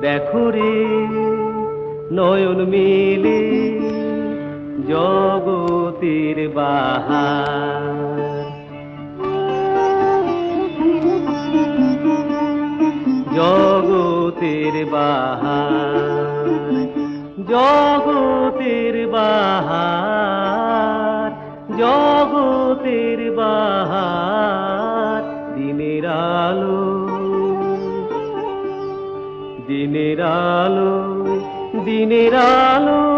দেখো রে নয়ন মিলে জগতের বাহার, জগতের বাহার, জগতের বাহার, জগতের বাহার। দিনের আলো, দিনের আলো, দিনের আলো